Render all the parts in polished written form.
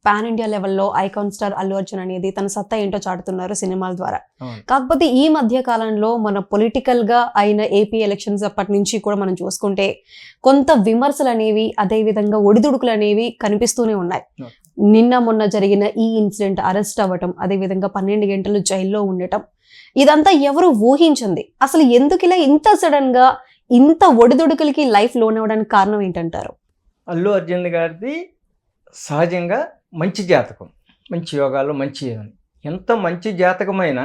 Pan India లెవెల్లో icon star Allu Arjun అనేది తన సత్తా ఏంటో చాటుతున్నారు సినిమాల ద్వారా. కాకపోతే ఈ మధ్య కాలంలో మన పొలిటికల్ గా అయిన ఏపీ ఎలక్షన్స్ అప్పటి నుంచి కూడా మనం చూసుకుంటే కొంత విమర్శలు అనేవి, అదే విధంగా ఒడిదుడుకులు అనేవి కనిపిస్తూనే ఉన్నాయి. నిన్న మొన్న జరిగిన ఈ ఇన్సిడెంట్, అరెస్ట్ అవ్వటం, అదే విధంగా 12 గంటలు జైల్లో ఉండటం, ఇదంతా ఎవరు ఊహించింది? అసలు ఎందుకు ఇలా ఇంత సడన్ గా ఇంత ఒడిదుడుకులకి లైఫ్ లోన్ అవ్వడానికి కారణం ఏంటంటారు? అల్లు అర్జున్ గారిది సహజంగా మంచి జాతకం, మంచి యోగాలు, మంచి ఎంత మంచి జాతకమైన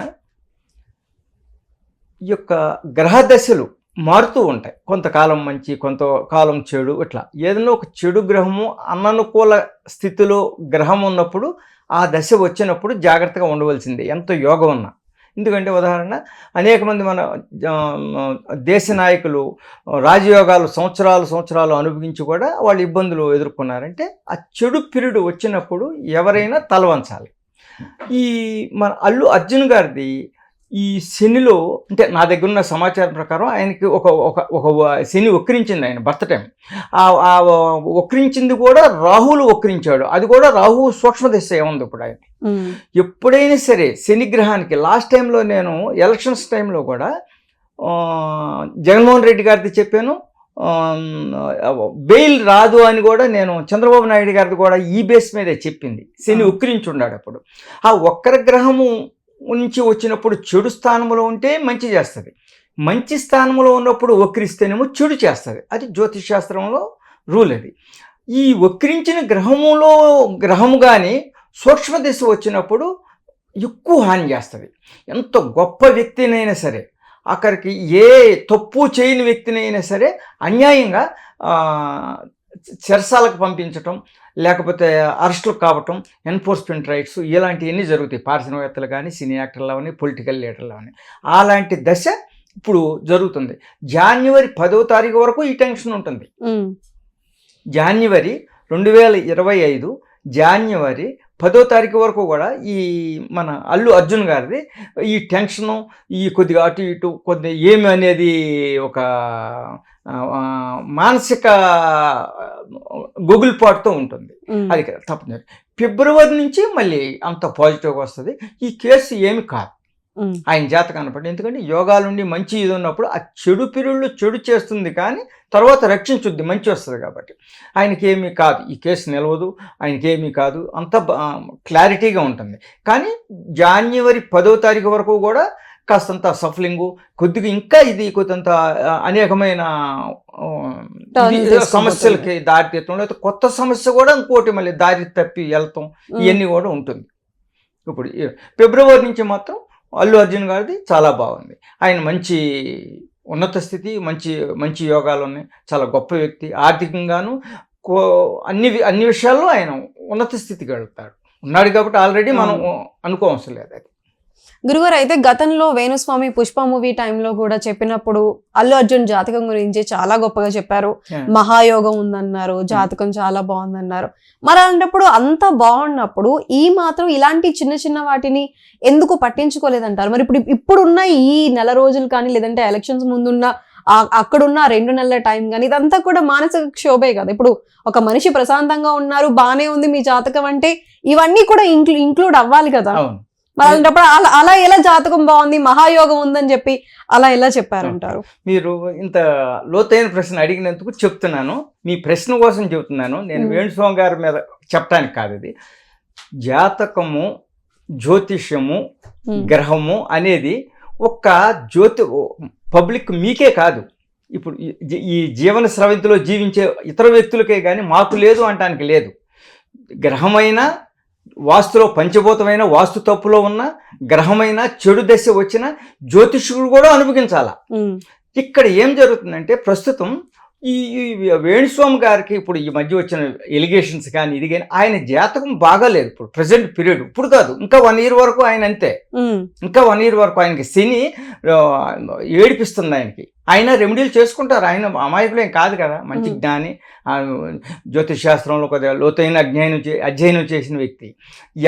ఈ యొక్క గ్రహదశలు మారుతూ ఉంటాయి. కొంతకాలం మంచి, కొంతకాలం చెడు, ఇట్లా ఏదైనా ఒక చెడు గ్రహము అననుకూల స్థితిలో గ్రహం ఉన్నప్పుడు ఆ దశ వచ్చినప్పుడు జాగ్రత్తగా ఉండవలసిందే, ఎంత యోగం ఉన్నా. ఎందుకంటే ఉదాహరణ, అనేక మంది మన దేశ నాయకులు రాజయోగాలు సంవత్సరాలు అనుభవించి కూడా వాళ్ళు ఇబ్బందులు ఎదుర్కొన్నారంటే ఆ చెడు పీరియడ్ వచ్చినప్పుడు ఎవరైనా తలవంచాలి. ఈ మన అల్లు అర్జున్ గారిది ఈ శనిలో, అంటే నా దగ్గర ఉన్న సమాచారం ప్రకారం ఆయనకి ఒక శని వక్రించింది ఆయన బర్త్ టైం. ఆ వక్రించింది కూడా రాహులు వక్రించాడు. అది కూడా రాహు సూక్ష్మదశ ఏముంది ఇప్పుడు ఆయన. ఎప్పుడైనా సరే శని గ్రహానికి లాస్ట్ టైంలో నేను ఎలక్షన్స్ టైంలో కూడా జగన్మోహన్ రెడ్డి గారిది చెప్పాను, బెయిల్ రాదు అని కూడా నేను చంద్రబాబు నాయుడు గారిది కూడా ఈ బేస్ మీదే చెప్పింది. శని వక్రించున్నాడు. అప్పుడు ఆ వక్ర గ్రహము నుంచి వచ్చినప్పుడు చెడు స్థానంలో ఉంటే మంచి చేస్తుంది, మంచి స్థానంలో ఉన్నప్పుడు వక్రిస్తేనేమో చెడు చేస్తుంది. అది జ్యోతిష్ శాస్త్రంలో రూల్. అది ఈ వక్రించిన గ్రహము కానీ సూక్ష్మదశ వచ్చినప్పుడు ఎక్కువ హాని చేస్తుంది. ఎంత గొప్ప వ్యక్తినైనా సరే, అక్కడికి ఏ తప్పు చేయని వ్యక్తినైనా సరే అన్యాయంగా చెరసాలకు పంపించటం, లేకపోతే అరెస్టులు కావటం, ఎన్ఫోర్స్మెంట్ రైట్స్ ఇలాంటివన్నీ జరుగుతాయి. పారిశ్రామికవేత్తలు కానీ, సినీ యాక్టర్లు కానీ, పొలిటికల్ లీడర్లు కానీ. అలాంటి దశ ఇప్పుడు జరుగుతుంది. జనవరి 10వ తారీఖు వరకు ఈ టెన్షన్ ఉంటుంది. జనవరి 2025 జనవరి 10వ తారీఖు వరకు కూడా ఈ మన అల్లు అర్జున్ గారిది ఈ టెన్షను, ఈ కొద్దిగా అటు ఇటు కొద్ది ఏమి అనేది ఒక మానసిక గుగులుపాటుతో ఉంటుంది. అది తప్పనిసరి. ఫిబ్రవరి నుంచి మళ్ళీ అంత పాజిటివ్గా వస్తుంది. ఈ కేసు ఏమి కాదు ఆయన జాతకాన్ని బట్టి. ఎందుకంటే యోగాలుండి మంచి ఇది ఉన్నప్పుడు ఆ చెడు పీరియడ్లో చెడు చేస్తుంది, కానీ తర్వాత రక్షించుద్ది, మంచి వస్తుంది. కాబట్టి ఆయనకి ఏమీ కాదు, ఈ కేసు నిలవదు, ఆయనకి ఏమీ కాదు, అంత క్లారిటీగా ఉంటుంది. కానీ జనవరి 10వ తారీఖు వరకు కూడా కాస్తంత సఫలింగు, కొద్దిగా ఇంకా ఇది కొంత అనేకమైన సమస్యలకి దారితీయటం, లేకపోతే కొత్త సమస్య కూడా ఇంకోటి మళ్ళీ దారి తప్పి వెళ్తాం, ఇవన్నీ కూడా ఉంటుంది. ఇప్పుడు ఫిబ్రవరి నుంచి మాత్రం అల్లు అర్జున్ గారిది చాలా బాగుంది. ఆయన మంచి ఉన్నత స్థితి, మంచి యోగాలు ఉన్నాయి. చాలా గొప్ప వ్యక్తి. ఆర్థికంగాను అన్ని విషయాల్లో ఆయన ఉన్నత స్థితికి వెళ్తాడు ఉన్నాడు. కాబట్టి ఆల్రెడీ మనం అనుకోవసరం లేదు. అది గురుగారు, అయితే గతంలో వేణుస్వామి పుష్ప మూవీ టైంలో కూడా చెప్పినప్పుడు అల్లు అర్జున్ జాతకం గురించి చాలా గొప్పగా చెప్పారు. మహాయోగం ఉందన్నారు, జాతకం చాలా బాగుందన్నారు. మరి అలాంటప్పుడు అంత బాగున్నప్పుడు ఈ మాత్రం ఇలాంటి చిన్న చిన్న వాటిని ఎందుకు పట్టించుకోలేదంటారు? మరి ఇప్పుడున్న ఈ నెల రోజులు కానీ, లేదంటే ఎలక్షన్స్ ముందున్న అక్కడున్న 2 నెలల టైం కానీ, ఇదంతా కూడా మానసిక క్షోభే కదా. ఇప్పుడు ఒక మనిషి ప్రశాంతంగా ఉన్నారు, బానే ఉంది మీ జాతకం అంటే ఇవన్నీ కూడా ఇంక్లూడ్ అవ్వాలి కదా. మరి అలాంటప్పుడు అలా ఎలా జాతకం బాగుంది, మహాయోగం ఉందని చెప్పి అలా ఎలా చెప్పారంటారు? మీరు ఇంత లోతైన ప్రశ్న అడిగినందుకు చెప్తున్నాను. మీ ప్రశ్న కోసం చెబుతున్నాను. నేను వేణుస్వామి గారి మీద చెప్పడానికి కాదు. ఇది జాతకము, జ్యోతిష్యము, గ్రహము అనేది ఒక్క పబ్లిక్ మీకే కాదు, ఇప్పుడు ఈ జీవన స్రవంతిలో జీవించే ఇతర వ్యక్తులకే కానీ మాకు లేదు అనటానికి లేదు. గ్రహమైన వాస్తులో పంచభూతమైన వాస్తు తప్పులో ఉన్న గ్రహమైన చెడు దశ వచ్చిన జ్యోతిష్కుడు కూడా అనుభవించాల. ఇక్కడ ఏం జరుగుతుందంటే ప్రస్తుతం ఈ వేణుస్వామి గారికి ఇప్పుడు ఈ మధ్య వచ్చిన ఎలిగేషన్స్ కానీ ఇది కానీ ఆయన జాతకం బాగాలేదు ఇప్పుడు ప్రజెంట్ పీరియడ్. ఇప్పుడు కాదు, ఇంకా 1 year వరకు ఆయన అంతే. ఇంకా 1 year వరకు ఆయనకి శని ఏడిపిస్తుంది. ఆయన రెమెడీలు చేసుకుంటారు. ఆయన అమాయకులేం కాదు కదా, మంచి జ్ఞాని, జ్యోతిష్ శాస్త్రంలో కొద్దిగా లోతైన అధ్యయనం చేసిన వ్యక్తి.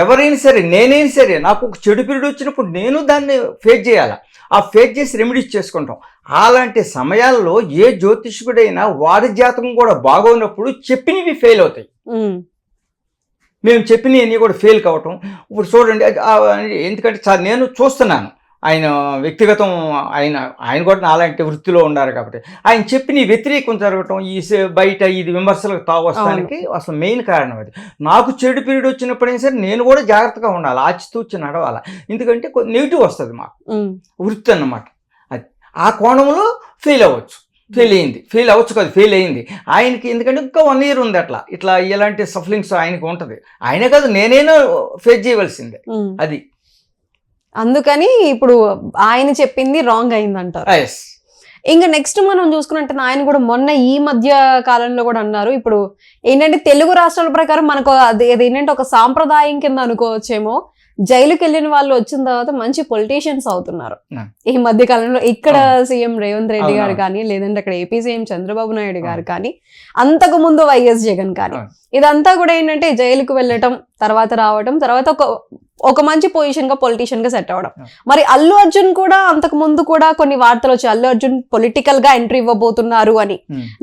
ఎవరైనా సరే, నేనైనా సరే, నాకు ఒక చెడు పీరియడ్ వచ్చినప్పుడు నేను దాన్ని ఫేస్ చేయాలి. ఆ ఫేస్ చేసి రెమెడీస్ చేసుకుంటాం. అలాంటి సమయాల్లో ఏ జ్యోతిష్కుడైనా వారి జాతకం కూడా బాగోనప్పుడు చెప్పినవి ఫెయిల్ అవుతాయి. మేము చెప్పినవన్నీ కూడా ఫెయిల్ కావటం. ఇప్పుడు చూడండి ఎందుకంటే నేను చూస్తున్నాను ఆయన వ్యక్తిగతం, ఆయన కూడా అలాంటి వృత్తిలో ఉన్నారు కాబట్టి ఆయన చెప్పిన వ్యతిరేకం జరగటం, బయట ఇది విమర్శలకు తావస్తానికి అసలు మెయిన్ కారణం అది. నాకు చెడు పీరియడ్ వచ్చినప్పుడైనా సరే నేను కూడా జాగ్రత్తగా ఉండాలి, ఆచితూచి నడవాలి. ఎందుకంటే నెగిటివ్ వస్తుంది మాకు వృత్తి అన్నమాట. అది ఆ కోణంలో ఫెయిల్ అవ్వచ్చు, ఫెయిల్ అవ్వచ్చు కాదు, ఫెయిల్ అయింది ఆయనకి. ఎందుకంటే ఇంకా 1 year ఉంది అట్లా ఇట్లా ఇలాంటి సఫరింగ్స్ ఆయనకి ఉంటుంది. ఆయనే కాదు నేనైనా ఫేస్ చేయవలసిందే అది. అందుకని ఇప్పుడు ఆయన చెప్పింది రాంగ్ అయిందంటారు. ఇంకా నెక్స్ట్ మనం చూసుకున్నట్టు ఆయన కూడా మొన్న ఈ మధ్య కాలంలో కూడా అన్నారు, ఇప్పుడు ఏంటంటే తెలుగు రాష్ట్రాల ప్రకారం మనకు ఏంటంటే ఒక సాంప్రదాయం కింద అనుకోవచ్చేమో, జైలుకి వెళ్ళిన వాళ్ళు వచ్చిన తర్వాత మంచి పొలిటీషియన్స్ అవుతున్నారు ఈ మధ్య కాలంలో. ఇక్కడ సీఎం రేవంత్ రెడ్డి గారు కానీ, లేదంటే అక్కడ ఏపీ సీఎం చంద్రబాబు నాయుడు గారు కానీ, అంతకు ముందు వైఎస్ జగన్ కానీ, ఇదంతా కూడా ఏంటంటే జైలుకు వెళ్ళటం, తర్వాత రావటం, తర్వాత ఒక మంచి పొజిషన్ గా పొలిటీషియన్ గా సెట్ అవ్వడం. మరి అల్లు అర్జున్ కూడా అంతకు ముందు కూడా కొన్ని వార్తలు వచ్చాయి, అల్లు అర్జున్ పొలిటికల్ గా ఎంట్రీ ఇవ్వబోతున్నారు అని.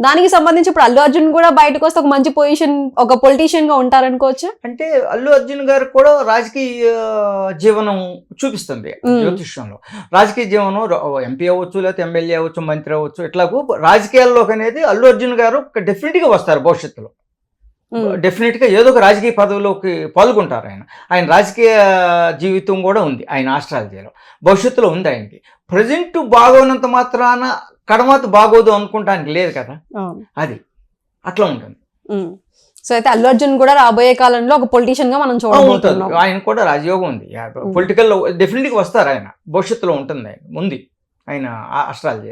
దానికి సంబంధించి ఇప్పుడు అల్లు అర్జున్ కూడా బయటకు వస్తే ఒక మంచి పొజిషన్, ఒక పొలిటీషియన్ గా ఉంటారనుకోవచ్చు. అంటే అల్లు అర్జున్ గారు కూడా రాజకీయ జీవనం చూపిస్తుంది జ్యోతిష్యంలో. రాజకీయ జీవనం ఎంపీ అవ్వచ్చు, లేకపోతే ఎమ్మెల్యే అవ్వచ్చు, మంత్రి అవ్వచ్చు, ఇట్లాగూ రాజకీయాల్లోకి అనేది అల్లు అర్జున్ గారు డెఫినెట్ గా వస్తారు భవిష్యత్తులో. డెఫినెట్ గా ఏదో ఒక రాజకీయ పదవిలోకి పాల్గొంటారు. ఆయన రాజకీయ జీవితం కూడా ఉంది ఆయన ఆస్ట్రాలజీలో, భవిష్యత్తులో ఉంది ఆయనకి. ప్రజెంట్ బాగోనంత మాత్రాన కడమాత బాగోదు అనుకుంటానికి లేదు కదా, అది అట్లా ఉంటుంది. సో అయితే అల్లు అర్జున్ కూడా రాబోయే కాలంలో ఒక పొలిటీషియన్ గా మనం చూడబోతున్నాం. ఆయన కూడా రాజయోగం ఉంది, పొలిటికల్ డెఫినెట్ గా వస్తారు ఆయన, భవిష్యత్తులో ఉంటుంది, ఆయన ఉంది ఆయన ఆస్ట్రాలజీలో.